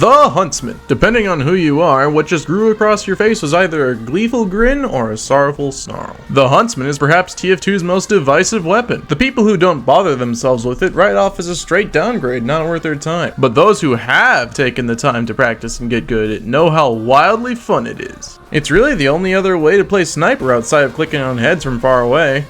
The Huntsman. Depending on who you are, what just grew across your face was either a gleeful grin or a sorrowful snarl. The Huntsman is perhaps TF2's most divisive weapon. The people who don't bother themselves with it write off as a straight downgrade, not worth their time. But those who have taken the time to practice and get good at it know how wildly fun it is. It's really the only other way to play sniper outside of clicking on heads from far away.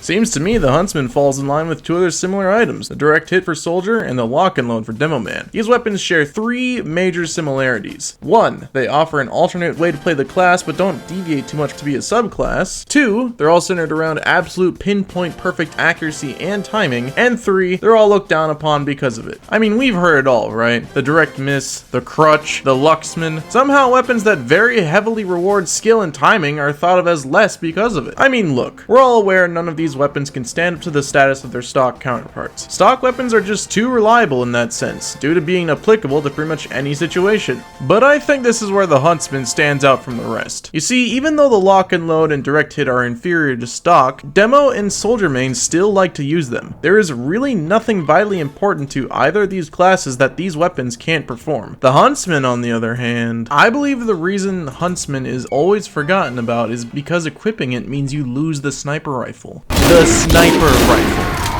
Seems to me the Huntsman falls in line with two other similar items, the direct hit for Soldier and the lock and load for Demo Man. These weapons share three major similarities. 1. They offer an alternate way to play the class but don't deviate too much to be a subclass. 2. They're all centered around absolute pinpoint perfect accuracy and timing. And 3. They're all looked down upon because of it. I mean, we've heard it all, right? The direct miss, the crutch, the Luxman. Somehow weapons that very heavily reward skill and timing are thought of as less because of it. I mean, look, we're all aware none of these weapons can stand up to the status of their stock counterparts. Stock weapons are just too reliable in that sense, due to being applicable to pretty much any situation. But I think this is where the Huntsman stands out from the rest. You see, even though the lock and load and direct hit are inferior to stock, Demo and Soldier mains still like to use them. There is really nothing vitally important to either of these classes that these weapons can't perform. The Huntsman, on the other hand, I believe the reason Huntsman is always forgotten about is because equipping it means you lose the sniper rifle. The sniper rifle.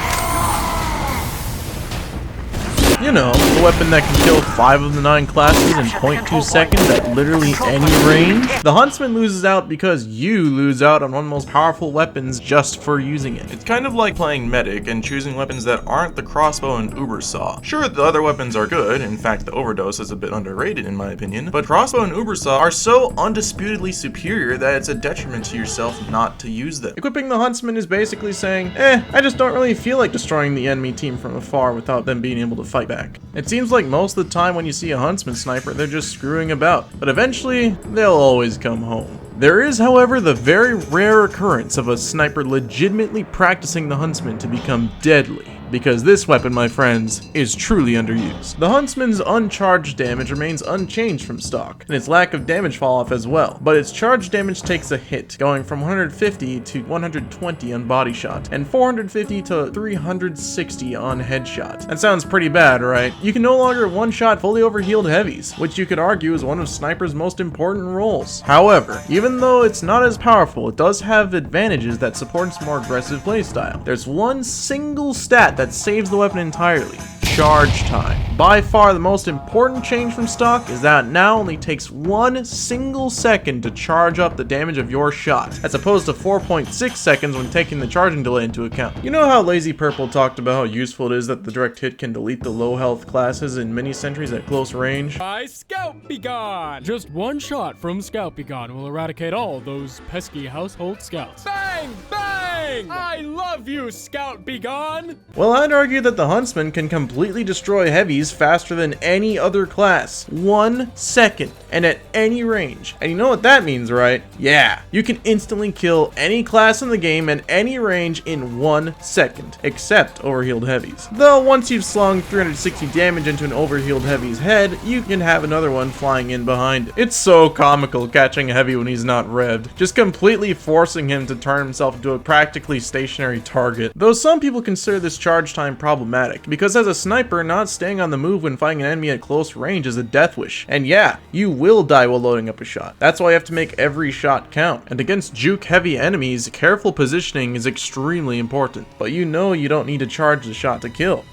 You know, the weapon that can kill 5 of the 9 classes in 0.2 seconds at literally any range. The Huntsman loses out because you lose out on one of the most powerful weapons just for using it. It's kind of like playing Medic and choosing weapons that aren't the crossbow and Uber Saw. Sure, the other weapons are good, in fact the Overdose is a bit underrated in my opinion, but crossbow and Uber Saw are so undisputedly superior that it's a detriment to yourself not to use them. Equipping the Huntsman is basically saying, I just don't really feel like destroying the enemy team from afar without them being able to fight back. It seems like most of the time when you see a Huntsman sniper, they're just screwing about, but eventually, they'll always come home. There is, however, the very rare occurrence of a sniper legitimately practicing the Huntsman to become deadly. Because this weapon, my friends, is truly underused. The Huntsman's uncharged damage remains unchanged from stock, and its lack of damage fall off as well, but its charged damage takes a hit, going from 150 to 120 on body shot, and 450 to 360 on headshot. That sounds pretty bad, right? You can no longer one-shot fully overhealed heavies, which you could argue is one of Sniper's most important roles. However, even though it's not as powerful, it does have advantages that support its more aggressive playstyle. There's one single stat that saves the weapon entirely: charge time. By far the most important change from stock is that it now only takes 1 single second to charge up the damage of your shot, as opposed to 4.6 seconds when taking the charging delay into account. You know how Lazy Purple talked about how useful it is that the direct hit can delete the low health classes in mini sentries at close range? By Scout Be Gone! Just one shot from Scout Be Gone will eradicate all those pesky household scouts. Bang! Bang! I love you, Scout Be Gone! Well, I'd argue that the Huntsman can completely destroy heavies faster than any other class. 1 second, and at any range. And you know what that means, right? Yeah, you can instantly kill any class in the game at any range in 1 second, except overhealed heavies. Though once you've slung 360 damage into an overhealed heavy's head, you can have another one flying in behind it. It's so comical catching a heavy when he's not revved, just completely forcing him to turn himself into a practically stationary target. Though some people consider this charge time problematic, because as a sniper, not staying on the move when fighting an enemy at close range is a death wish. And yeah, you will die while loading up a shot. That's why you have to make every shot count. And against juke heavy enemies, careful positioning is extremely important. But you know you don't need to charge the shot to kill.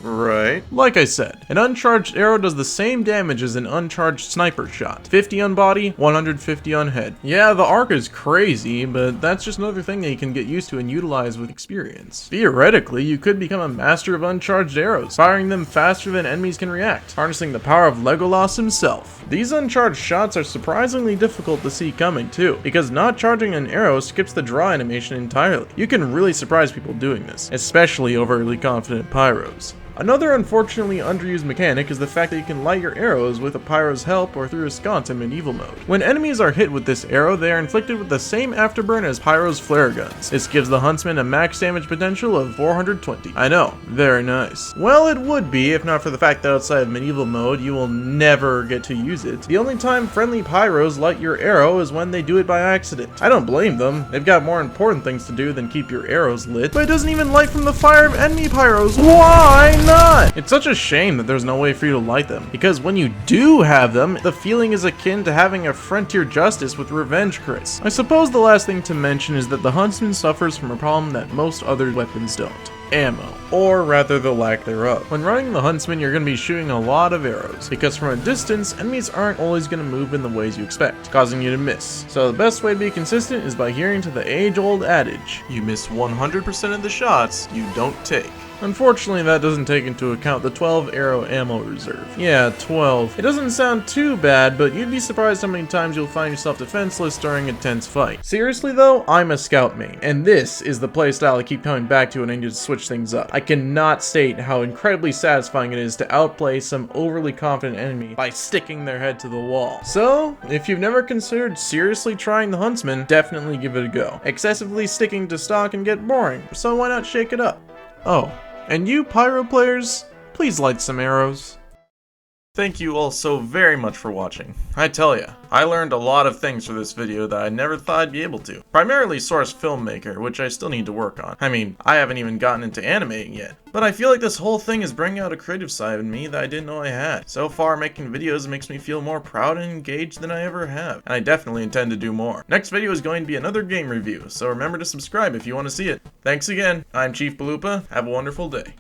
Right. Like I said, an uncharged arrow does the same damage as an uncharged sniper shot. 50 on body, 150 on head. Yeah, the arc is crazy, but that's just another thing that you can get used to and utilize with experience. Theoretically, you could become a master of uncharged arrows, firing them faster than enemies can react, harnessing the power of Legolas himself. These uncharged shots are surprisingly difficult to see coming too, because not charging an arrow skips the draw animation entirely. You can really surprise people doing this, especially overly confident pyros. Another unfortunately underused mechanic is the fact that you can light your arrows with a pyro's help or through a sconce in medieval mode. When enemies are hit with this arrow, they are inflicted with the same afterburn as pyro's flare guns. This gives the Huntsman a max damage potential of 420. I know, very nice. Well, it would be if not for the fact that outside of medieval mode, you will never get to use it. The only time friendly pyros light your arrow is when they do it by accident. I don't blame them, they've got more important things to do than keep your arrows lit, but it doesn't even light from the fire of enemy pyros. Why not! It's such a shame that there's no way for you to light them, because when you do have them, the feeling is akin to having a frontier justice with revenge crits. I suppose the last thing to mention is that the Huntsman suffers from a problem that most other weapons don't. Ammo, or rather the lack thereof. When running the Huntsman, you're going to be shooting a lot of arrows, because from a distance, enemies aren't always going to move in the ways you expect, causing you to miss. So the best way to be consistent is by adhering to the age-old adage, you miss 100% of the shots you don't take. Unfortunately, that doesn't take into account the 12 arrow ammo reserve. Yeah, 12. It doesn't sound too bad, but you'd be surprised how many times you'll find yourself defenseless during a tense fight. Seriously though, I'm a scout main, and this is the playstyle I keep coming back to when I need to switch things up. I cannot state how incredibly satisfying it is to outplay some overly confident enemy by sticking their head to the wall. So, if you've never considered seriously trying the Huntsman, definitely give it a go. Excessively sticking to stock can get boring, so why not shake it up? Oh. And you pyro players, please light some arrows. Thank you all so very much for watching. I tell ya, I learned a lot of things for this video that I never thought I'd be able to. Primarily source filmmaker, which I still need to work on. I mean, I haven't even gotten into animating yet. But I feel like this whole thing is bringing out a creative side in me that I didn't know I had. So far, making videos makes me feel more proud and engaged than I ever have. And I definitely intend to do more. Next video is going to be another game review, so remember to subscribe if you want to see it. Thanks again, I'm Chief Balupa, have a wonderful day.